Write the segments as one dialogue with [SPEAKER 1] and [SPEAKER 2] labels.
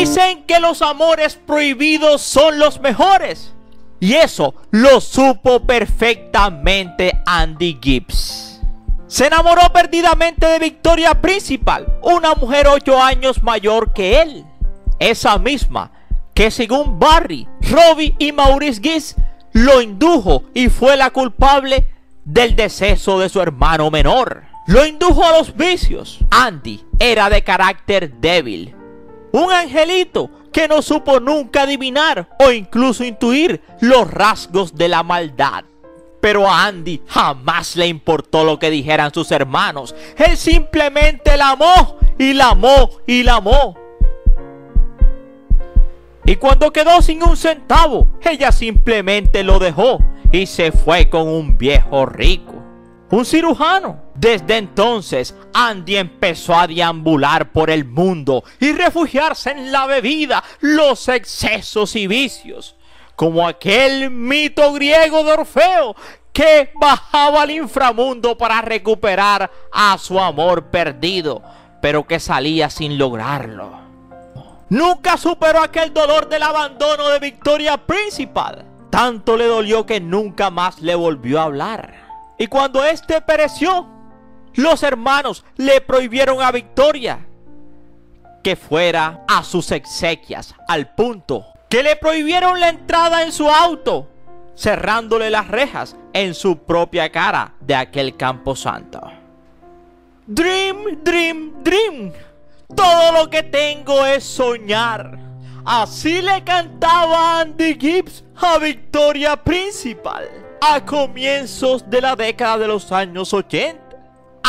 [SPEAKER 1] Dicen que los amores prohibidos son los mejores. Y eso lo supo perfectamente Andy Gibbs. Se enamoró perdidamente de Victoria Principal, una mujer 8 años mayor que él. Esa misma que, según Barry, Robbie y Maurice Gibbs, lo indujo y fue la culpable del deceso de su hermano menor. Lo indujo a los vicios. Andy era de carácter débil, un angelito que no supo nunca adivinar o incluso intuir los rasgos de la maldad. Pero a Andy jamás le importó lo que dijeran sus hermanos. Él simplemente la amó y la amó y la amó. Y cuando quedó sin un centavo, ella simplemente lo dejó y se fue con un viejo rico, un cirujano. Desde entonces, Andy empezó a deambular por el mundo y refugiarse en la bebida, los excesos y vicios, como aquel mito griego de Orfeo que bajaba al inframundo para recuperar a su amor perdido, pero que salía sin lograrlo. Nunca superó aquel dolor del abandono de Victoria Principal. Tanto le dolió que nunca más le volvió a hablar. Y cuando éste pereció, los hermanos le prohibieron a Victoria que fuera a sus exequias, al punto que le prohibieron la entrada en su auto, cerrándole las rejas en su propia cara de aquel camposanto. Dream, dream, dream. Todo lo que tengo es soñar. Así le cantaba Andy Gibbs a Victoria Principal a comienzos de la década de los años 80.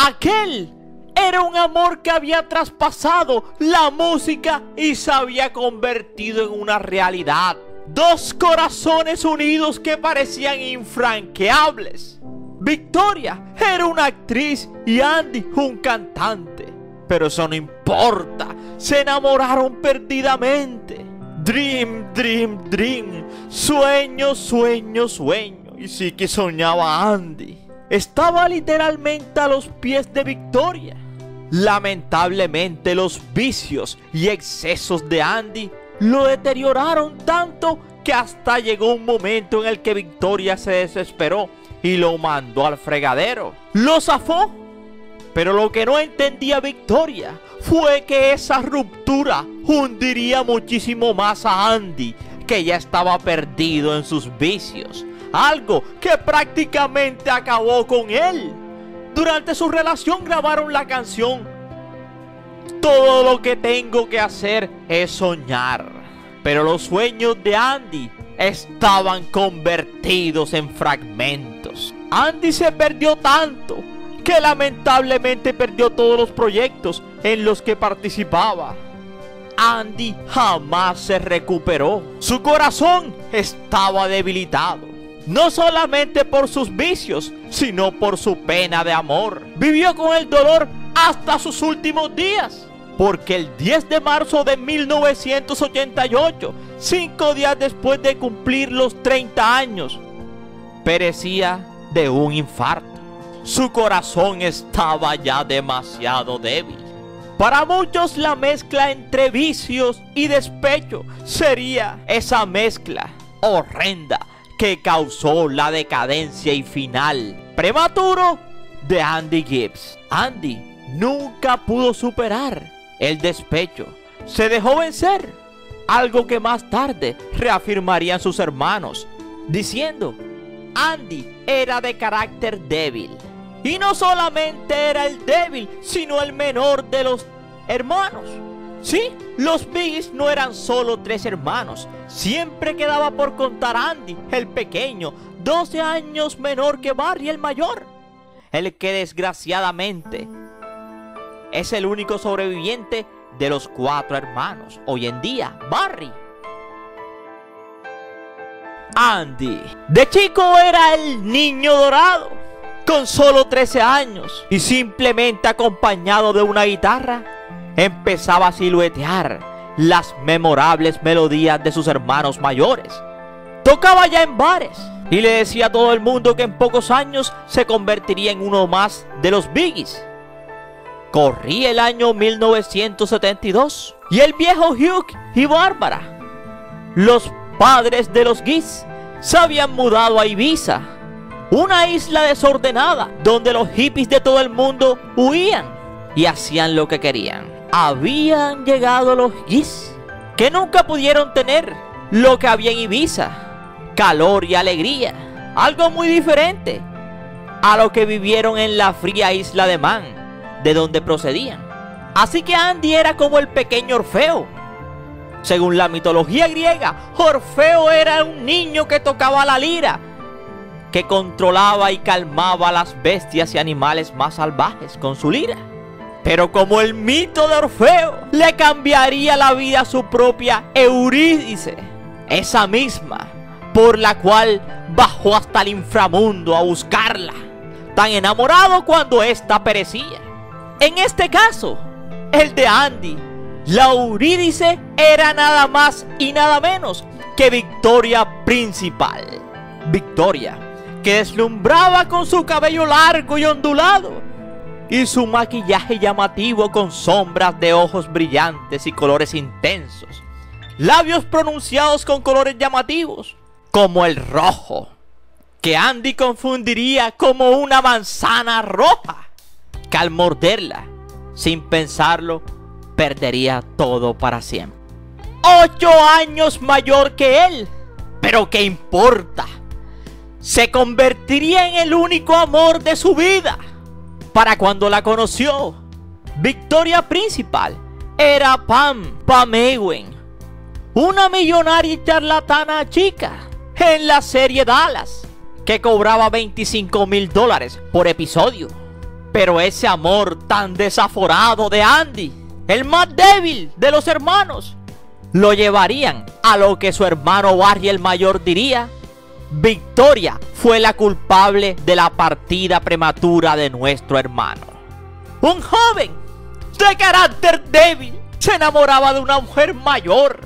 [SPEAKER 1] Aquel era un amor que había traspasado la música y se había convertido en una realidad. Dos corazones unidos que parecían infranqueables. Victoria era una actriz y Andy un cantante. Pero eso no importa. Se enamoraron perdidamente. Dream, dream, dream. Sueño, sueño, sueño. Y sí que soñaba Andy. Estaba literalmente a los pies de Victoria. Lamentablemente los vicios y excesos de Andy lo deterioraron tanto que hasta llegó un momento en el que Victoria se desesperó y lo mandó al fregadero. Lo zafó. Pero lo que no entendía Victoria fue que esa ruptura hundiría muchísimo más a Andy, que ya estaba perdido en sus vicios. Algo que prácticamente acabó con él. Durante su relación grabaron la canción Todo lo que tengo que hacer es soñar. Pero los sueños de Andy estaban convertidos en fragmentos. Andy se perdió tanto que lamentablemente perdió todos los proyectos en los que participaba. Andy jamás se recuperó. Su corazón estaba debilitado. No solamente por sus vicios, sino por su pena de amor. Vivió con el dolor hasta sus últimos días. Porque el 10 de marzo de 1988, 5 días después de cumplir los 30 años, perecía de un infarto. Su corazón estaba ya demasiado débil. Para muchos la mezcla entre vicios y despecho sería esa mezcla horrenda que causó la decadencia y final prematuro de Andy Gibbs. Andy nunca pudo superar el despecho. Se dejó vencer, algo que más tarde reafirmarían sus hermanos, diciendo: Andy era de carácter débil. Y no solamente era el débil, sino el menor de los hermanos. Sí, los Biggs no eran solo 3 hermanos. Siempre quedaba por contar Andy, el pequeño, 12 años menor que Barry, el mayor. El que desgraciadamente es el único sobreviviente de los 4 hermanos. Hoy en día, Barry. Andy, de chico, era el niño dorado, con solo 13 años, y simplemente acompañado de una guitarra, empezaba a siluetear las memorables melodías de sus hermanos mayores. Tocaba ya en bares y le decía a todo el mundo que en pocos años se convertiría en uno más de los Biggies. Corría el año 1972 y el viejo Hugh y Bárbara, los padres de los Gibbs, se habían mudado a Ibiza, una isla desordenada donde los hippies de todo el mundo huían y hacían lo que querían. Habían llegado los Gibbs, que nunca pudieron tener lo que había en Ibiza: calor y alegría, algo muy diferente a lo que vivieron en la fría isla de Man, de donde procedían. Así que Andy era como el pequeño Orfeo. Según la mitología griega, Orfeo era un niño que tocaba la lira, que controlaba y calmaba a las bestias y animales más salvajes con su lira. Pero como el mito de Orfeo le cambiaría la vida a su propia Eurídice, esa misma por la cual bajó hasta el inframundo a buscarla, tan enamorado cuando ésta perecía. En este caso, el de Andy, la Eurídice era nada más y nada menos que Victoria Principal. Victoria, que deslumbraba con su cabello largo y ondulado y su maquillaje llamativo con sombras de ojos brillantes y colores intensos, labios pronunciados con colores llamativos como el rojo, que Andy confundiría como una manzana roja, que al morderla, sin pensarlo, perdería todo para siempre. 8 años mayor que él, pero ¿qué importa? Se convertiría en el único amor de su vida. Para cuando la conoció, Victoria Principal era Pam Ewen, una millonaria y charlatana chica en la serie Dallas, que cobraba $25,000 por episodio. Pero ese amor tan desaforado de Andy, el más débil de los hermanos, lo llevarían a lo que su hermano Barry el mayor diría: Victoria fue la culpable de la partida prematura de nuestro hermano. Un joven de carácter débil se enamoraba de una mujer mayor,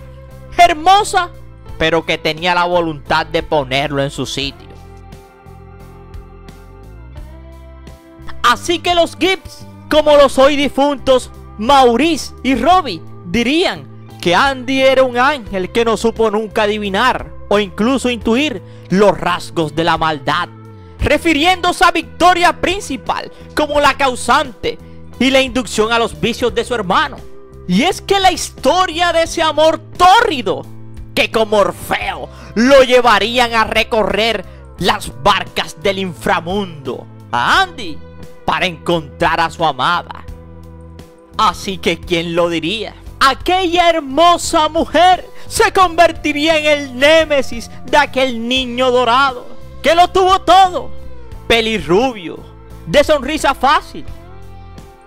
[SPEAKER 1] hermosa, pero que tenía la voluntad de ponerlo en su sitio. Así que los Gibbs, como los hoy difuntos Maurice y Robbie, dirían que Andy era un ángel que no supo nunca adivinar o incluso intuir los rasgos de la maldad, refiriéndose a Victoria Principal como la causante y la inducción a los vicios de su hermano. Y es que la historia de ese amor tórrido, que como Orfeo lo llevarían a recorrer las barcas del inframundo, a Andy para encontrar a su amada. Así que ¿quién lo diría? Aquella hermosa mujer se convertiría en el némesis de aquel niño dorado, que lo tuvo todo: pelirrubio, de sonrisa fácil,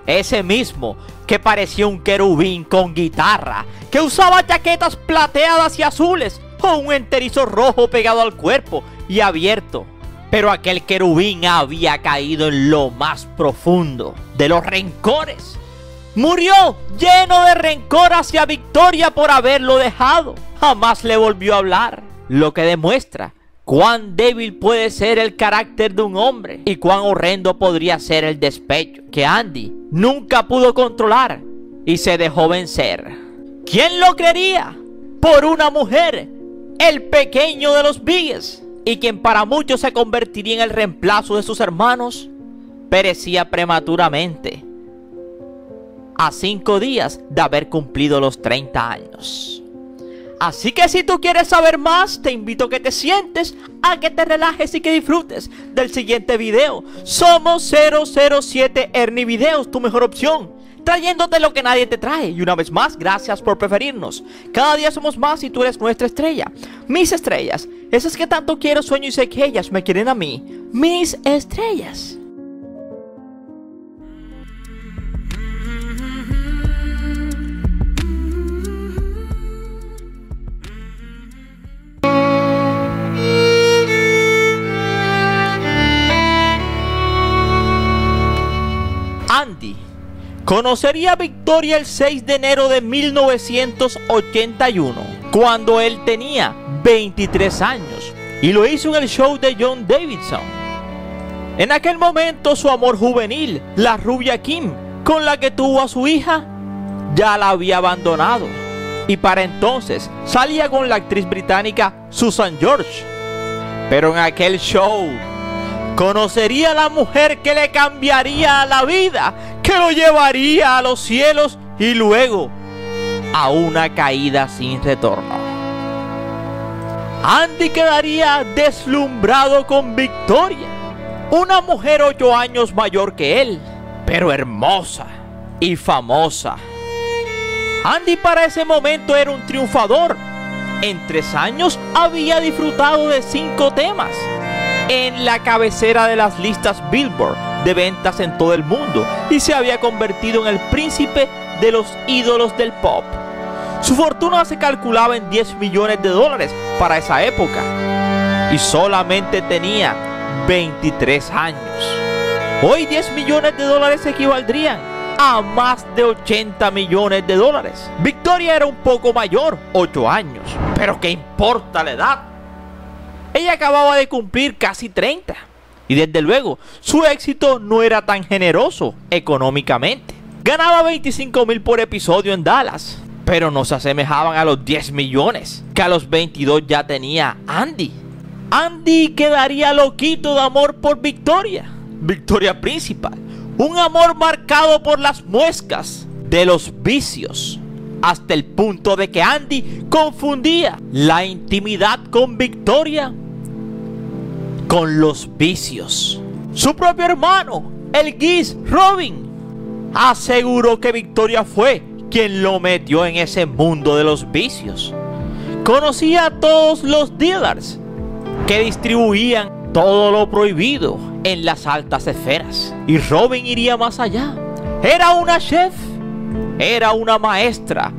[SPEAKER 1] ese mismo que parecía un querubín con guitarra, que usaba chaquetas plateadas y azules o un enterizo rojo pegado al cuerpo y abierto. Pero aquel querubín había caído en lo más profundo de los rencores. Murió lleno de rencor hacia Victoria por haberlo dejado. Jamás le volvió a hablar, lo que demuestra cuán débil puede ser el carácter de un hombre y cuán horrendo podría ser el despecho que Andy nunca pudo controlar y se dejó vencer. ¿Quién lo creería? Por una mujer, el pequeño de los Biggs, y quien para muchos se convertiría en el reemplazo de sus hermanos, perecía prematuramente a 5 días de haber cumplido los 30 años. Así que si tú quieres saber más, te invito a que te sientes, a que te relajes y que disfrutes del siguiente video. Somos 007 Ernie Videos, tu mejor opción, trayéndote lo que nadie te trae. Y una vez más, gracias por preferirnos. Cada día somos más y tú eres nuestra estrella. Mis estrellas, esas que tanto quiero, sueño y sé que ellas me quieren a mí. Mis estrellas. Andy conocería a Victoria el 6 de enero de 1981, cuando él tenía 23 años, y lo hizo en el show de John Davidson. En aquel momento su amor juvenil, la rubia Kim, con la que tuvo a su hija, ya la había abandonado y para entonces salía con la actriz británica Susan George. Pero en aquel show conocería a la mujer que le cambiaría la vida, que lo llevaría a los cielos y luego a una caída sin retorno. Andy quedaría deslumbrado con Victoria, una mujer 8 años mayor que él, pero hermosa y famosa. Andy para ese momento era un triunfador. En 3 años había disfrutado de 5 temas en la cabecera de las listas Billboard de ventas en todo el mundo y se había convertido en el príncipe de los ídolos del pop. Su fortuna se calculaba en $10 millones para esa época y solamente tenía 23 años. Hoy $10 millones equivaldrían a más de $80 millones. Victoria era un poco mayor, 8 años, pero ¿qué importa la edad? Ella acababa de cumplir casi 30 y desde luego su éxito no era tan generoso económicamente. Ganaba $25,000 por episodio en Dallas, pero no se asemejaban a los 10 millones que a los 22 ya tenía Andy. Andy quedaría loquito de amor por Victoria, Victoria principal. Un amor marcado por las muescas de los vicios, hasta el punto de que Andy confundía la intimidad con Victoria con los vicios. Su propio hermano, el Geese Robin, aseguró que Victoria fue quien lo metió en ese mundo de los vicios. Conocía a todos los dealers que distribuían todo lo prohibido en las altas esferas. Y Robin iría más allá. Era una chef, era una maestra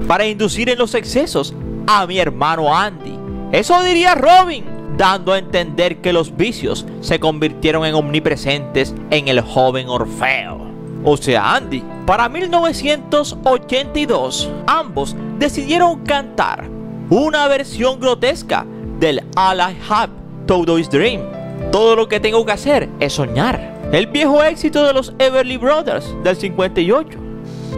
[SPEAKER 1] para inducir en los excesos a mi hermano Andy. Eso diría Robin, dando a entender que los vicios se convirtieron en omnipresentes en el joven Orfeo, o sea Andy. Para 1982, ambos decidieron cantar una versión grotesca del All I Have to Do Is Dream. Todo lo que tengo que hacer es soñar. El viejo éxito de los Everly Brothers del 58.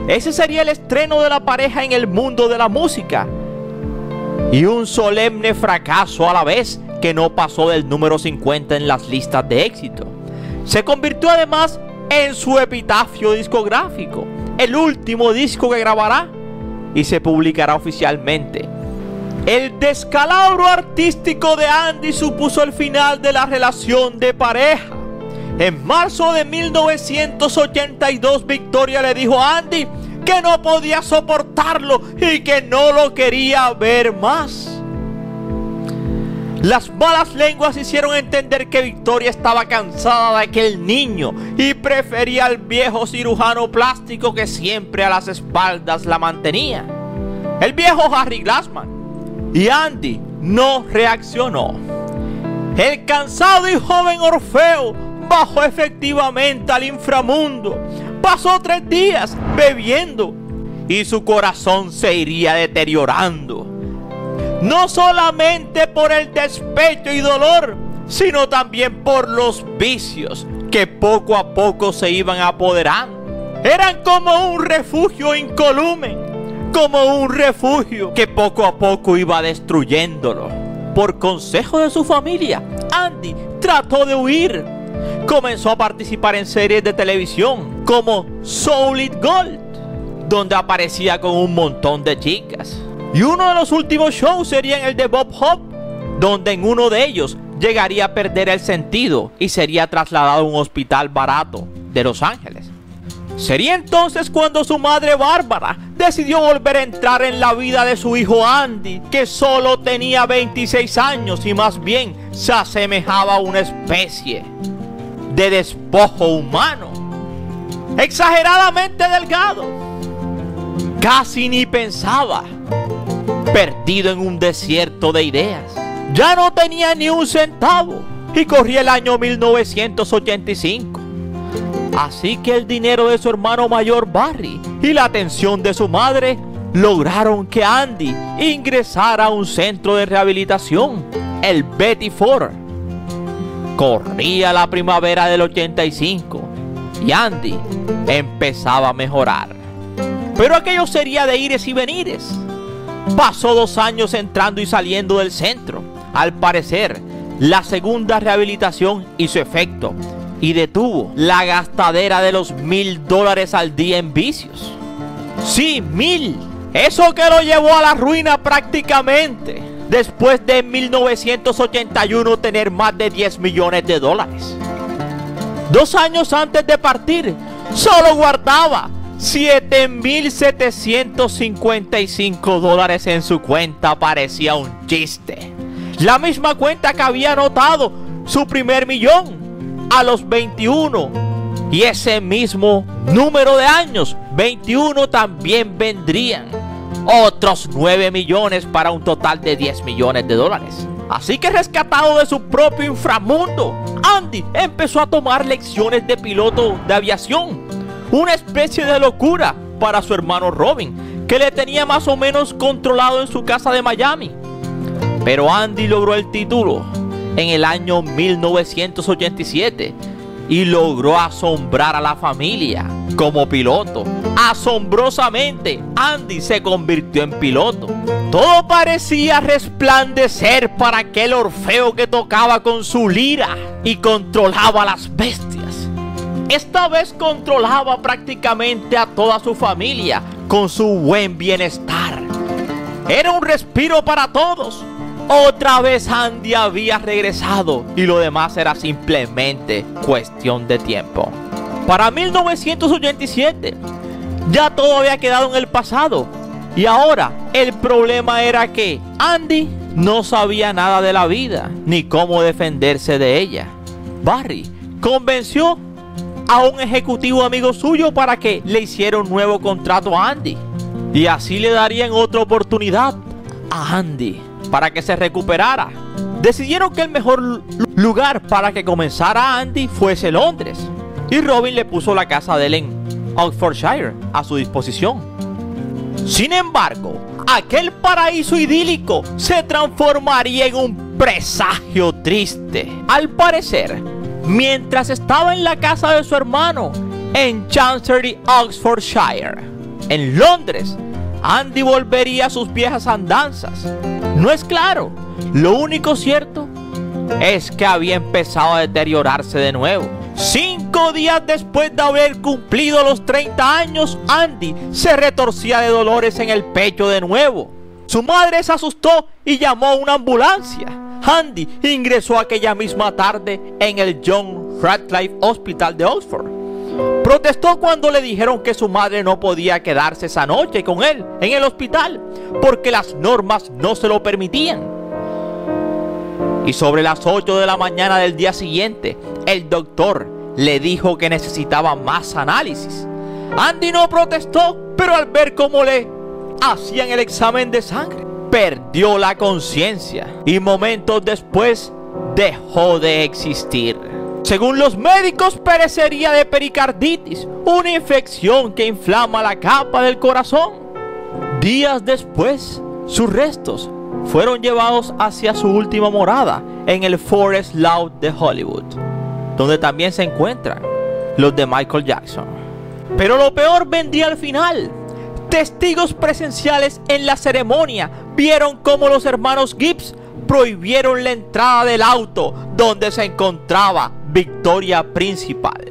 [SPEAKER 1] Ese sería el estreno de la pareja en el mundo de la música. Y un solemne fracaso a la vez que no pasó del número 50 en las listas de éxito. Se convirtió además en su epitafio discográfico, el último disco que grabará y se publicará oficialmente. El descalabro artístico de Andy supuso el final de la relación de pareja. En marzo de 1982, Victoria le dijo a Andy que no podía soportarlo y que no lo quería ver más. Las malas lenguas hicieron entender que Victoria estaba cansada de aquel niño y prefería al viejo cirujano plástico que siempre a las espaldas la mantenía, el viejo Harry Glassman. Y Andy no reaccionó. El cansado y joven Orfeo bajó efectivamente al inframundo. Pasó 3 días bebiendo y su corazón se iría deteriorando. No solamente por el despecho y dolor, sino también por los vicios que poco a poco se iban apoderando. Eran como un refugio incolumen, como un refugio que poco a poco iba destruyéndolo. Por consejo de su familia, Andy trató de huir. Comenzó a participar en series de televisión como Solid Gold, donde aparecía con un montón de chicas. Y uno de los últimos shows sería en el de Bob Hope, donde en uno de ellos llegaría a perder el sentido y sería trasladado a un hospital barato de Los Ángeles. Sería entonces cuando su madre Bárbara decidió volver a entrar en la vida de su hijo Andy, que solo tenía 26 años y más bien se asemejaba a una especie de despojo humano, exageradamente delgado, casi ni pensaba, perdido en un desierto de ideas. Ya no tenía ni un centavo y corría el año 1985. Así que el dinero de su hermano mayor Barry y la atención de su madre lograron que Andy ingresara a un centro de rehabilitación, el Betty Ford. Corría la primavera del 85 y Andy empezaba a mejorar. pero aquello sería de ires y venires. Pasó 2 años entrando y saliendo del centro. Al parecer, la segunda rehabilitación hizo efecto y detuvo la gastadera de los $1000 al día en vicios. Sí, 1000. Eso que lo llevó a la ruina prácticamente. Después de 1981 tener más de $10 millones. 2 años antes de partir, solo guardaba $7,755 en su cuenta. Parecía un chiste. La misma cuenta que había anotado su primer millón a los 21. Y ese mismo número de años, 21, también vendrían otros 9 millones para un total de $10 millones. Así que, rescatado de su propio inframundo, Andy empezó a tomar lecciones de piloto de aviación. Una especie de locura para su hermano Robin, que le tenía más o menos controlado en su casa de Miami. Pero Andy logró el título en el año 1987 y logró asombrar a la familia como piloto. Asombrosamente, Andy se convirtió en piloto. Todo parecía resplandecer para aquel Orfeo que tocaba con su lira y controlaba las bestias. Esta vez controlaba prácticamente a toda su familia con su buen bienestar. Era un respiro para todos. Otra vez Andy había regresado y lo demás era simplemente cuestión de tiempo. Para 1987 ya todo había quedado en el pasado y ahora el problema era que Andy no sabía nada de la vida ni cómo defenderse de ella. Barry convenció a un ejecutivo amigo suyo para que le hiciera un nuevo contrato a Andy y así le darían otra oportunidad a Andy para que se recuperara. Decidieron que el mejor lugar para que comenzara Andy fuese Londres y Robin le puso la casa de él en Oxfordshire a su disposición. Sin embargo, aquel paraíso idílico se transformaría en un presagio triste. Al parecer, mientras estaba en la casa de su hermano en Chancery, Oxfordshire, en Londres, Andy volvería a sus viejas andanzas. No es claro. Lo único cierto es que había empezado a deteriorarse de nuevo. 5 días después de haber cumplido los 30 años, Andy se retorcía de dolores en el pecho de nuevo. Su madre se asustó y llamó a una ambulancia. Andy ingresó aquella misma tarde en el John Radcliffe Hospital de Oxford. Protestó cuando le dijeron que su madre no podía quedarse esa noche con él en el hospital porque las normas no se lo permitían. Y sobre las 8 de la mañana del día siguiente, el doctor le dijo que necesitaba más análisis. Andy no protestó, pero al ver cómo le hacían el examen de sangre, perdió la conciencia y momentos después dejó de existir. Según los médicos, perecería de pericarditis, una infección que inflama la capa del corazón. Días después, sus restos fueron llevados hacia su última morada en el Forest Lawn de Hollywood, donde también se encuentran los de Michael Jackson. Pero lo peor vendría al final. Testigos presenciales en la ceremonia vieron cómo los hermanos Gibbs prohibieron la entrada del auto donde se encontraba Victoria Principal,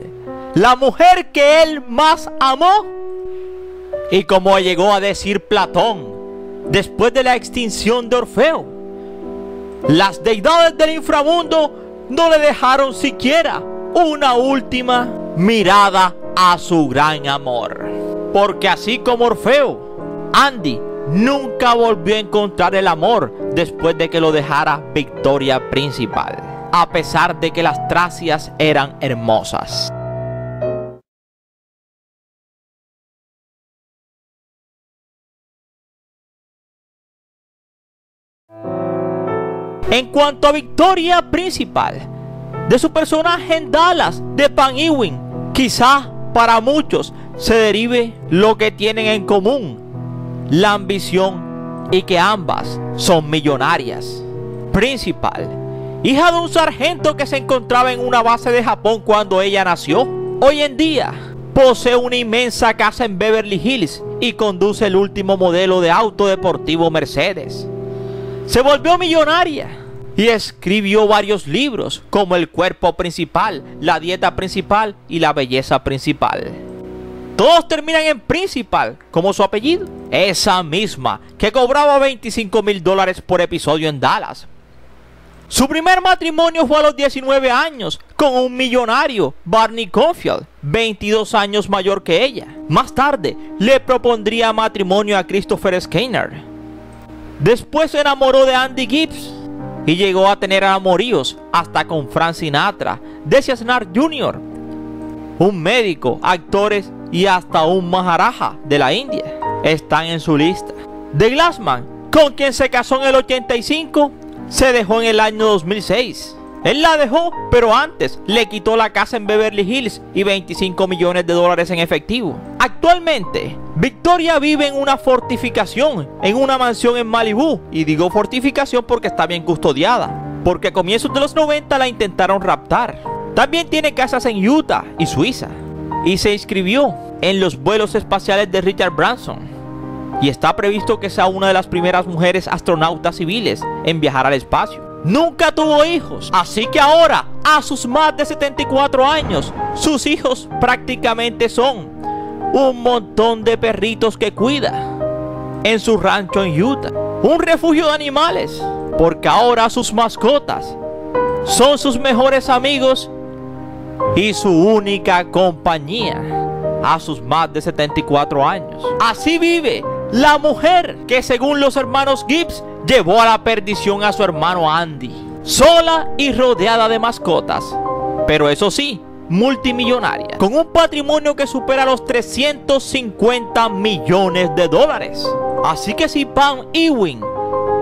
[SPEAKER 1] la mujer que él más amó. Y como llegó a decir Platón, después de la extinción de Orfeo, las deidades del inframundo no le dejaron siquiera una última mirada a su gran amor. Porque así como Orfeo, Andy nunca volvió a encontrar el amor después de que lo dejara Victoria Principal, a pesar de que las Tracias eran hermosas. En cuanto a Victoria Principal, de su personaje en Dallas de Pam Ewing, quizá para muchos se derive lo que tienen en común: la ambición y que ambas son millonarias. Principal, hija de un sargento que se encontraba en una base de Japón cuando ella nació, hoy en día posee una inmensa casa en Beverly Hills y conduce el último modelo de auto deportivo Mercedes. Se volvió millonaria y escribió varios libros como El cuerpo principal, La dieta principal y La belleza principal. Todos terminan en principal, como su apellido. Esa misma que cobraba $25,000 por episodio en Dallas. Su primer matrimonio fue a los 19 años con un millonario, Barney Confield, 22 años mayor que ella. Más tarde le propondría matrimonio a Christopher Skinner. Después se enamoró de Andy Gibbs y llegó a tener amoríos hasta con Frank Sinatra, Desi Arnaz Jr., un médico, actores y hasta un maharaja de la India están en su lista. The Glassman, con quien se casó en el 85, se dejó en el año 2006. Él la dejó, pero antes le quitó la casa en Beverly Hills y $25 millones en efectivo. Actualmente, Victoria vive en una fortificación, en una mansión en Malibú. Y digo fortificación porque está bien custodiada, porque a comienzos de los 90 la intentaron raptar. También tiene casas en Utah y Suiza. Y se inscribió en los vuelos espaciales de Richard Branson. Y está previsto que sea una de las primeras mujeres astronautas civiles en viajar al espacio. Nunca tuvo hijos, así que ahora, a sus más de 74 años, sus hijos prácticamente son un montón de perritos que cuida en su rancho en Utah. Un refugio de animales, porque ahora sus mascotas son sus mejores amigos y su única compañía a sus más de 74 años. Así vive la mujer que, según los hermanos Gibbs, llevó a la perdición a su hermano Andy. Sola y rodeada de mascotas, pero eso sí, multimillonaria, con un patrimonio que supera los $350 millones. Así que si Pam Ewing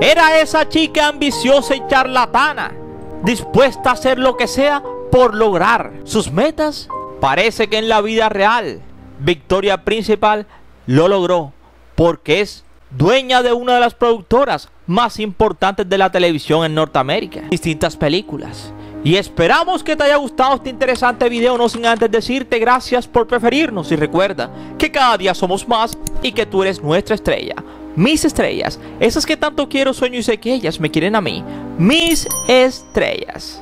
[SPEAKER 1] era esa chica ambiciosa y charlatana, dispuesta a hacer lo que sea por lograr sus metas, parece que en la vida real Victoria Principal lo logró, porque es dueña de una de las productoras más importantes de la televisión en Norteamérica, distintas películas. Y esperamos que te haya gustado este interesante video, no sin antes decirte gracias por preferirnos, y recuerda que cada día somos más y que tú eres nuestra estrella, mis estrellas, esas que tanto quiero, sueño y sé que ellas me quieren a mí, mis estrellas.